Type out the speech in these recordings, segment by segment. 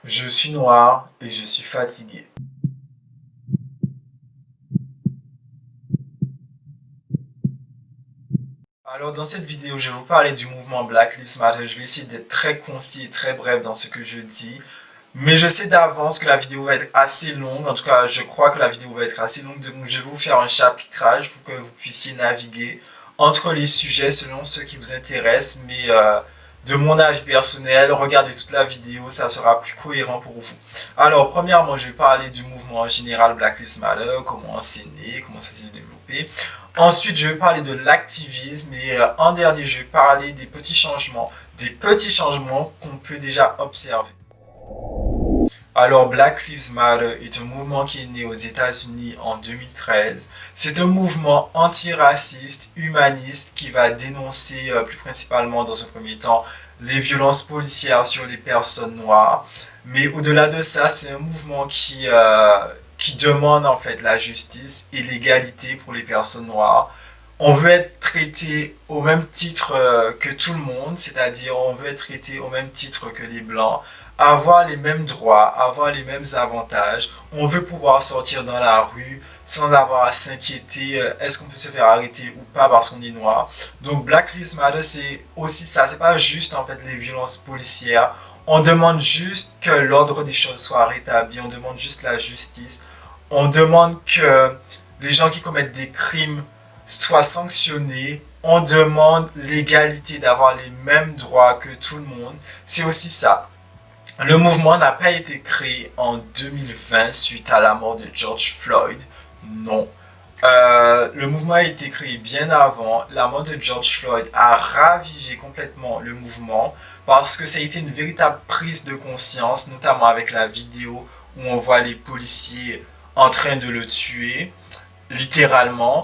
Je suis noir et je suis fatigué. Alors dans cette vidéo, je vais vous parler du mouvement Black Lives Matter. Je vais essayer d'être très concis et très bref dans ce que je dis. Mais je sais d'avance que la vidéo va être assez longue. En tout cas, je crois que la vidéo va être assez longue. Donc je vais vous faire un chapitrage pour que vous puissiez naviguer entre les sujets selon ceux qui vous intéressent. Mais de mon avis personnel, regardez toute la vidéo, ça sera plus cohérent pour vous. Alors premièrement, je vais parler du mouvement en général Black Lives Matter, comment c'est né, comment ça s'est développé. Ensuite, je vais parler de l'activisme et en dernier, je vais parler des petits changements qu'on peut déjà observer. Alors, Black Lives Matter est un mouvement qui est né aux États-Unis en 2013. C'est un mouvement antiraciste, humaniste, qui va dénoncer plus principalement dans un premier temps les violences policières sur les personnes noires. Mais au-delà de ça, c'est un mouvement qui demande en fait la justice et l'égalité pour les personnes noires. On veut être traité au même titre que tout le monde, c'est-à-dire on veut être traité au même titre que les blancs, avoir les mêmes droits, avoir les mêmes avantages. On veut pouvoir sortir dans la rue sans avoir à s'inquiéter est-ce qu'on peut se faire arrêter ou pas parce qu'on est noir. Donc Black Lives Matter, c'est aussi ça, c'est pas juste en fait les violences policières. On demande juste que l'ordre des choses soit rétabli, on demande juste la justice. On demande que les gens qui commettent des crimes soient sanctionnés. On demande l'égalité, d'avoir les mêmes droits que tout le monde. C'est aussi ça. Le mouvement n'a pas été créé en 2020 suite à la mort de George Floyd. Non. Le mouvement a été créé bien avant. La mort de George Floyd a ravivé complètement le mouvement parce que ça a été une véritable prise de conscience, notamment avec la vidéo où on voit les policiers en train de le tuer, littéralement.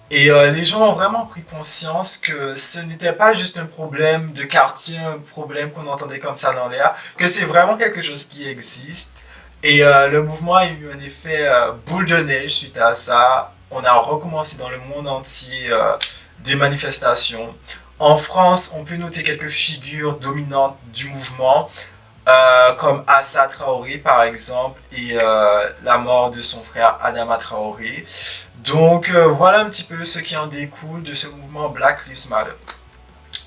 Et les gens ont vraiment pris conscience que ce n'était pas juste un problème de quartier, un problème qu'on entendait comme ça dans l'air, que c'est vraiment quelque chose qui existe. Et le mouvement a eu un effet boule de neige suite à ça. On a recommencé dans le monde entier des manifestations. En France, on peut noter quelques figures dominantes du mouvement, comme Assa Traoré par exemple, et la mort de son frère Adama Traoré. Donc voilà un petit peu ce qui en découle de ce mouvement Black Lives Matter.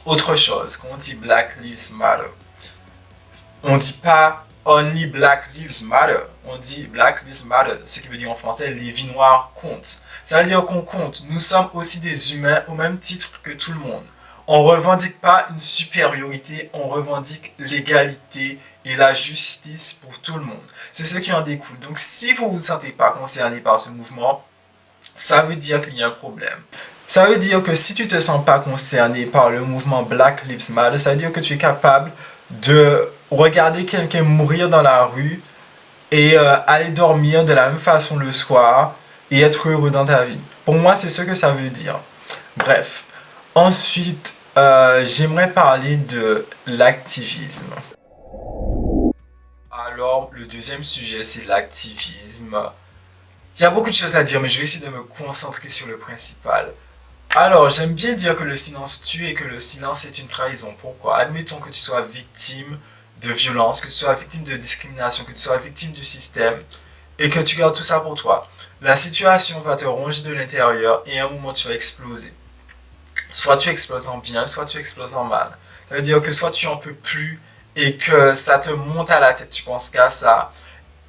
Autre chose, quand on dit Black Lives Matter, on dit pas Only Black Lives Matter, on dit Black Lives Matter, ce qui veut dire en français les vies noires comptent. Ça veut dire qu'on compte, nous sommes aussi des humains au même titre que tout le monde. On ne revendique pas une supériorité, on revendique l'égalité et la justice pour tout le monde. C'est ce qui en découle. Donc si vous ne vous sentez pas concerné par ce mouvement, ça veut dire qu'il y a un problème. Ça veut dire que si tu ne te sens pas concerné par le mouvement Black Lives Matter, ça veut dire que tu es capable de regarder quelqu'un mourir dans la rue et aller dormir de la même façon le soir et être heureux dans ta vie. Pour moi, c'est ce que ça veut dire. Bref. Ensuite, j'aimerais parler de l'activisme. Alors, le deuxième sujet, c'est l'activisme. Il y a beaucoup de choses à dire, mais je vais essayer de me concentrer sur le principal. Alors, j'aime bien dire que le silence tue et que le silence est une trahison. Pourquoi? Admettons que tu sois victime de violence, que tu sois victime de discrimination, que tu sois victime du système et que tu gardes tout ça pour toi. La situation va te ronger de l'intérieur et à un moment tu vas exploser. Soit tu exploses en bien, soit tu exploses en mal. Ça veut dire que soit tu en peux plus et que ça te monte à la tête, tu penses qu'à ça.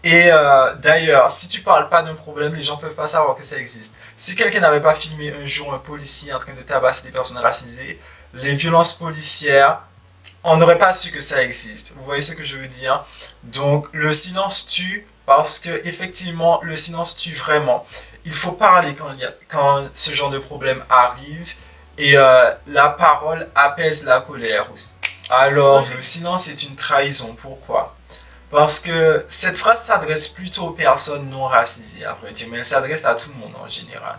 Et d'ailleurs, si tu parles pas d'un problème, les gens peuvent pas savoir que ça existe. Si quelqu'un n'avait pas filmé un jour un policier en train de tabasser des personnes racisées, les violences policières, on n'aurait pas su que ça existe. Vous voyez ce que je veux dire? Donc le silence tue parce que effectivement le silence tue vraiment. Il faut parler quand ce genre de problème arrive et la parole apaise la colère aussi. Alors le silence est une trahison. Pourquoi? Parce que cette phrase s'adresse plutôt aux personnes non racisées, à vrai dire, mais elle s'adresse à tout le monde en général.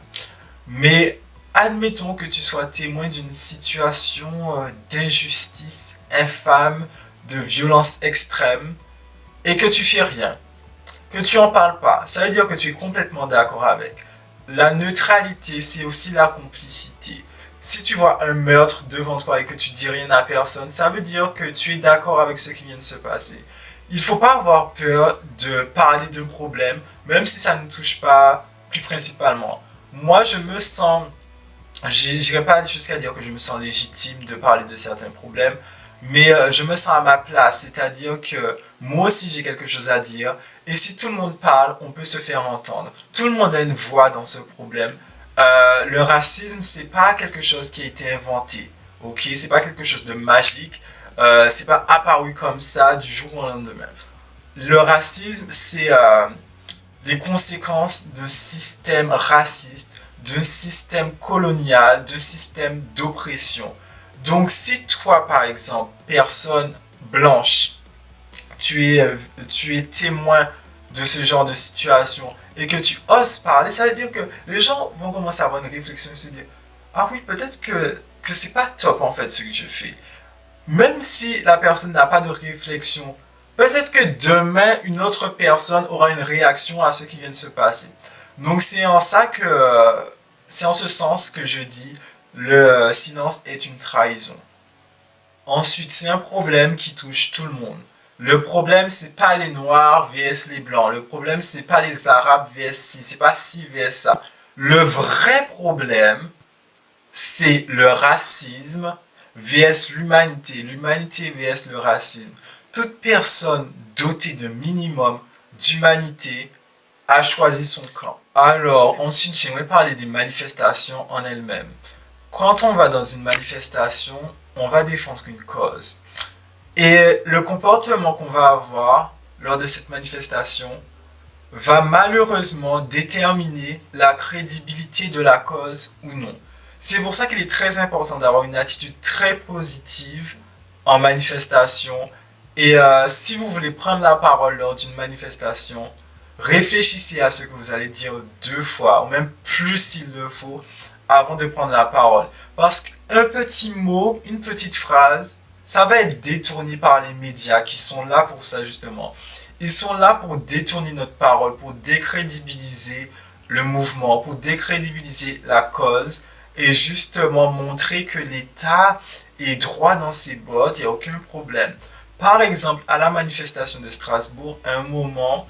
Mais admettons que tu sois témoin d'une situation d'injustice infâme, de violence extrême, et que tu fais rien, que tu en parles pas. Ça veut dire que tu es complètement d'accord avec. La neutralité, c'est aussi la complicité. Si tu vois un meurtre devant toi et que tu dis rien à personne, ça veut dire que tu es d'accord avec ce qui vient de se passer. Il faut pas avoir peur de parler de problèmes, même si ça ne touche pas plus principalement. Moi, je me sens, j'irai pas jusqu'à dire que je me sens légitime de parler de certains problèmes, mais je me sens à ma place, c'est-à-dire que moi aussi j'ai quelque chose à dire, et si tout le monde parle, on peut se faire entendre. Tout le monde a une voix dans ce problème. Le racisme, c'est pas quelque chose qui a été inventé, ok? C'est pas quelque chose de magique. C'est pas apparu comme ça du jour au lendemain. Le racisme, c'est les conséquences d'un système raciste, d'un système colonial, d'un système d'oppression. Donc si toi, par exemple, personne blanche, tu es témoin de ce genre de situation et que tu oses parler, ça veut dire que les gens vont commencer à avoir une réflexion et se dire, ah oui, peut-être que c'est pas top en fait ce que je fais. Même si la personne n'a pas de réflexion, peut-être que demain, une autre personne aura une réaction à ce qui vient de se passer. Donc c'est en ce sens que je dis, le silence est une trahison. Ensuite, c'est un problème qui touche tout le monde. Le problème, c'est pas les noirs vs les blancs. Le problème, c'est pas les arabes vs ci. C'est pas ci vs ça. Le vrai problème, c'est le racisme vs l'humanité. L'humanité vs le racisme. Toute personne dotée de minimum d'humanité a choisi son camp. Alors, ensuite, j'aimerais parler des manifestations en elles-mêmes. Quand on va dans une manifestation, on va défendre une cause. Et le comportement qu'on va avoir lors de cette manifestation va malheureusement déterminer la crédibilité de la cause ou non. C'est pour ça qu'il est très important d'avoir une attitude très positive en manifestation. Et si vous voulez prendre la parole lors d'une manifestation, réfléchissez à ce que vous allez dire 2 fois, ou même plus s'il le faut, avant de prendre la parole. Parce qu'un petit mot, une petite phrase, ça va être détourné par les médias qui sont là pour ça justement. Ils sont là pour détourner notre parole, pour décrédibiliser le mouvement, pour décrédibiliser la cause et justement montrer que l'État est droit dans ses bottes, il n'y a aucun problème. Par exemple, à la manifestation de Strasbourg, à un moment,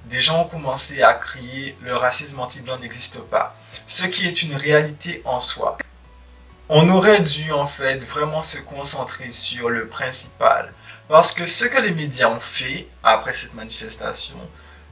des gens ont commencé à crier le racisme anti-blanc n'existe pas, ce qui est une réalité en soi. On aurait dû en fait vraiment se concentrer sur le principal. Parce que ce que les médias ont fait après cette manifestation,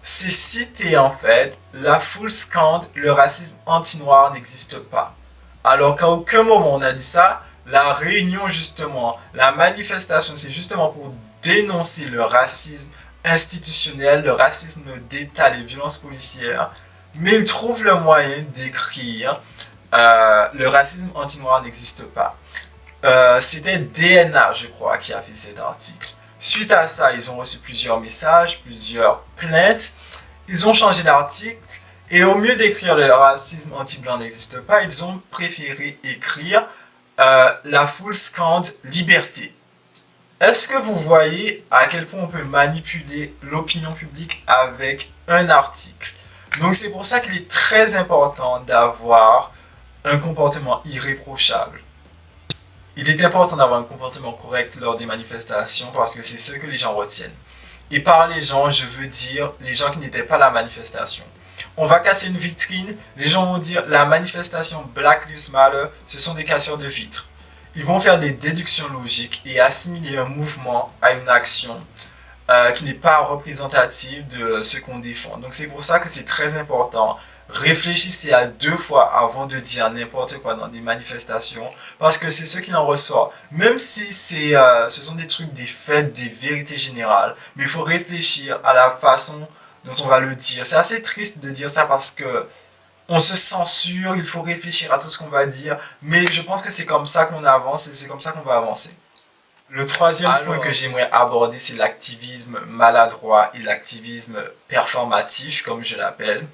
c'est citer en fait la foule scande le racisme anti-noir n'existe pas. Alors qu'à aucun moment on a dit ça, la réunion justement, la manifestation, c'est justement pour dénoncer le racisme institutionnel, le racisme d'État, les violences policières. Mais ils trouvent le moyen d'écrire le racisme anti-noir n'existe pas. C'était DNA, je crois, qui a fait cet article. Suite à ça, ils ont reçu plusieurs messages, plusieurs plaintes. Ils ont changé l'article et au lieu d'écrire le racisme anti-blanc n'existe pas, ils ont préféré écrire la foule scande liberté. Est-ce que vous voyez à quel point on peut manipuler l'opinion publique avec un article? Donc c'est pour ça qu'il est très important d'avoir un comportement irréprochable. Il est important d'avoir un comportement correct lors des manifestations parce que c'est ce que les gens retiennent. Et par les gens, je veux dire les gens qui n'étaient pas à la manifestation. On va casser une vitrine, les gens vont dire la manifestation Black Lives Matter, ce sont des casseurs de vitres. Ils vont faire des déductions logiques et assimiler un mouvement à une action qui n'est pas représentative de ce qu'on défend. Donc c'est pour ça que c'est très important. Réfléchissez à 2 fois avant de dire n'importe quoi dans des manifestations parce que c'est ce qu'il en ressort. Même si ce sont des trucs, des faits, des vérités générales, mais il faut réfléchir à la façon dont on va le dire. C'est assez triste de dire ça parce que on se censure, il faut réfléchir à tout ce qu'on va dire, mais je pense que c'est comme ça qu'on avance et c'est comme ça qu'on va avancer. Le troisième point que j'aimerais aborder, c'est l'activisme maladroit et l'activisme performatif, comme je l'appelle.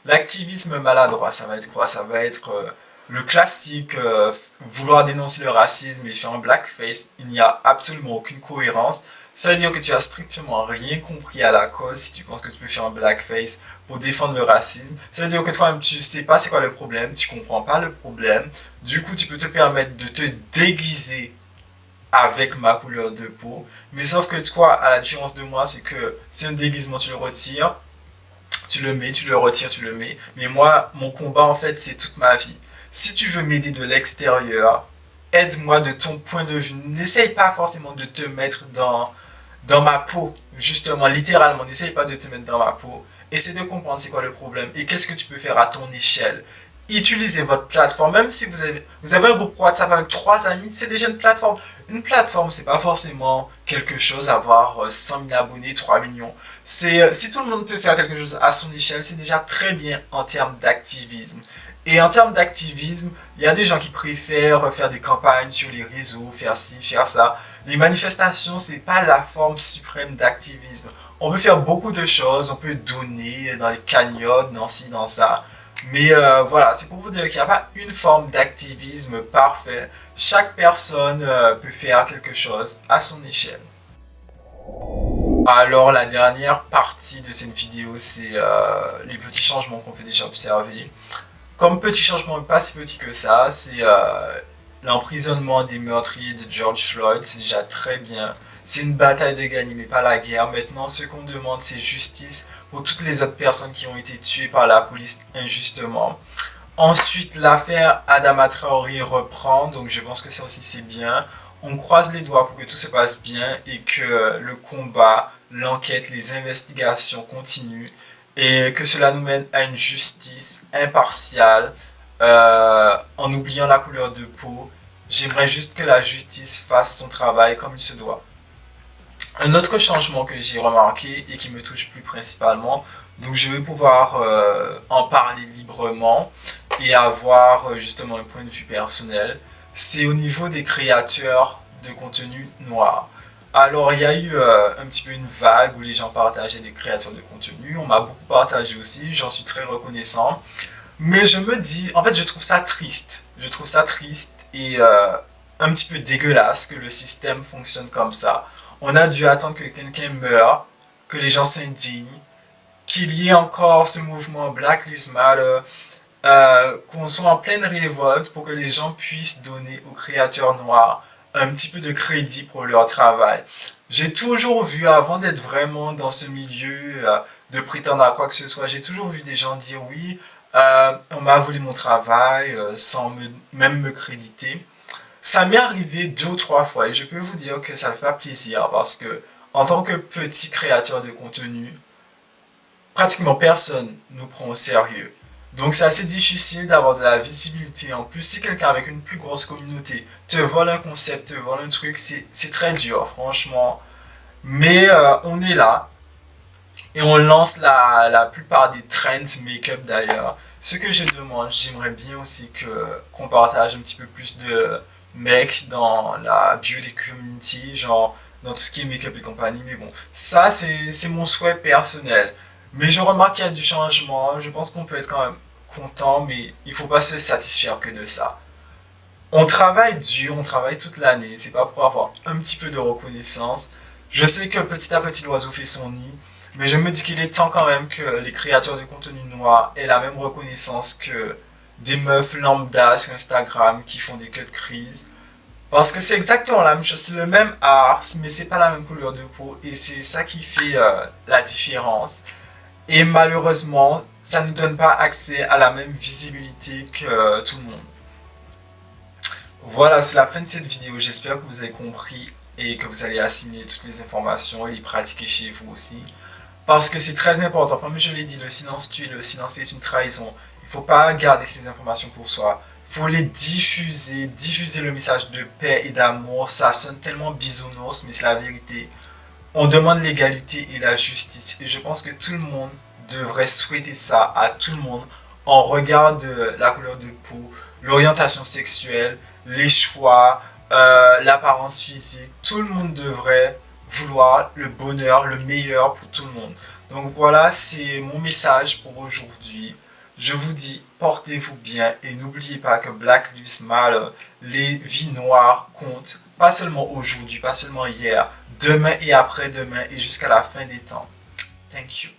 L'activisme maladroit, ça va être quoi? Ça va être le classique, vouloir dénoncer le racisme et faire un blackface. Il n'y a absolument aucune cohérence. Ça veut dire que tu as strictement rien compris à la cause si tu penses que tu peux faire un blackface pour défendre le racisme. Ça veut dire que toi-même tu sais pas c'est quoi le problème, tu comprends pas le problème. Du coup, tu peux te permettre de te déguiser avec ma couleur de peau. Mais sauf que toi, à la différence de moi, c'est que c'est un déguisement, tu le retires, tu le mets, tu le retires, tu le mets. Mais moi, mon combat, en fait, c'est toute ma vie. Si tu veux m'aider de l'extérieur, aide-moi de ton point de vue. N'essaye pas forcément de te mettre dans ma peau, justement, littéralement. N'essaye pas de te mettre dans ma peau. Essaie de comprendre c'est quoi le problème et qu'est-ce que tu peux faire à ton échelle. Utilisez votre plateforme, même si vous avez un groupe WhatsApp avec 3 amis, c'est déjà une plateforme. Une plateforme, c'est pas forcément quelque chose, avoir 100 000 abonnés, 3 millions. Si tout le monde peut faire quelque chose à son échelle, c'est déjà très bien en termes d'activisme. Et en termes d'activisme, il y a des gens qui préfèrent faire des campagnes sur les réseaux, faire ci, faire ça. Les manifestations, c'est pas la forme suprême d'activisme. On peut faire beaucoup de choses, on peut donner dans les cagnottes, dans ci, dans ça. Mais voilà, c'est pour vous dire qu'il n'y a pas une forme d'activisme parfait. Chaque personne peut faire quelque chose à son échelle. Alors la dernière partie de cette vidéo, c'est les petits changements qu'on peut déjà observer. Comme petit changement, pas si petit que ça, c'est l'emprisonnement des meurtriers de George Floyd, c'est déjà très bien. C'est une bataille de gagner, mais pas la guerre. Maintenant, ce qu'on demande, c'est justice pour toutes les autres personnes qui ont été tuées par la police injustement. Ensuite, l'affaire Adama Traoré reprend, donc je pense que ça aussi c'est bien. On croise les doigts pour que tout se passe bien et que le combat, l'enquête, les investigations continuent et que cela nous mène à une justice impartiale en oubliant la couleur de peau. J'aimerais juste que la justice fasse son travail comme il se doit. Un autre changement que j'ai remarqué et qui me touche plus principalement, donc je vais pouvoir en parler librement et avoir justement le point de vue personnel, c'est au niveau des créateurs de contenu noir. Alors il y a eu un petit peu une vague où les gens partageaient des créateurs de contenu, on m'a beaucoup partagé aussi, j'en suis très reconnaissant. Mais je me dis, en fait je trouve ça triste, et un petit peu dégueulasse que le système fonctionne comme ça. On a dû attendre que quelqu'un meure, que les gens s'indignent, qu'il y ait encore ce mouvement Black Lives Matter, qu'on soit en pleine révolte pour que les gens puissent donner aux créateurs noirs un petit peu de crédit pour leur travail. J'ai toujours vu, avant d'être vraiment dans ce milieu, de prétendre à quoi que ce soit, j'ai toujours vu des gens dire oui, on m'a volé mon travail sans même me créditer. Ça m'est arrivé 2 ou 3 fois et je peux vous dire que ça ne fait pas plaisir parce que en tant que petit créateur de contenu, pratiquement personne nous prend au sérieux. Donc c'est assez difficile d'avoir de la visibilité. En plus, si quelqu'un avec une plus grosse communauté te vole un concept, te vole un truc, c'est très dur, franchement. Mais on est là et on lance la plupart des trends make-up d'ailleurs. Ce que je demande, j'aimerais bien aussi qu'on partage un petit peu plus de mecs dans la beauty community, genre dans tout ce qui est make-up et compagnie. Mais bon, ça c'est mon souhait personnel. Mais je remarque qu'il y a du changement. Je pense qu'on peut être quand même content, mais il faut pas se satisfaire que de ça. On travaille dur, on travaille toute l'année. C'est pas pour avoir un petit peu de reconnaissance. Je sais que petit à petit l'oiseau fait son nid, mais je me dis qu'il est temps quand même que les créateurs de contenu noir aient la même reconnaissance que des meufs lambda sur Instagram qui font des cuts crise. Parce que c'est exactement la même chose, c'est le même art, mais c'est pas la même couleur de peau et c'est ça qui fait la différence. Et malheureusement, ça ne donne pas accès à la même visibilité que tout le monde. Voilà, c'est la fin de cette vidéo. J'espère que vous avez compris et que vous allez assimiler toutes les informations et les pratiquer chez vous aussi. Parce que c'est très important. Comme je l'ai dit, le silence tue, le silence est une trahison. Il ne faut pas garder ces informations pour soi. Il faut les diffuser, diffuser le message de paix et d'amour. Ça sonne tellement bisounours, mais c'est la vérité. On demande l'égalité et la justice. Et je pense que tout le monde devrait souhaiter ça à tout le monde en regard de la couleur de peau, l'orientation sexuelle, les choix, l'apparence physique. Tout le monde devrait vouloir le bonheur, le meilleur pour tout le monde. Donc voilà, c'est mon message pour aujourd'hui. Je vous dis, portez-vous bien et n'oubliez pas que Black Lives Matter, les vies noires comptent, pas seulement aujourd'hui, pas seulement hier, demain et après-demain et jusqu'à la fin des temps. Thank you.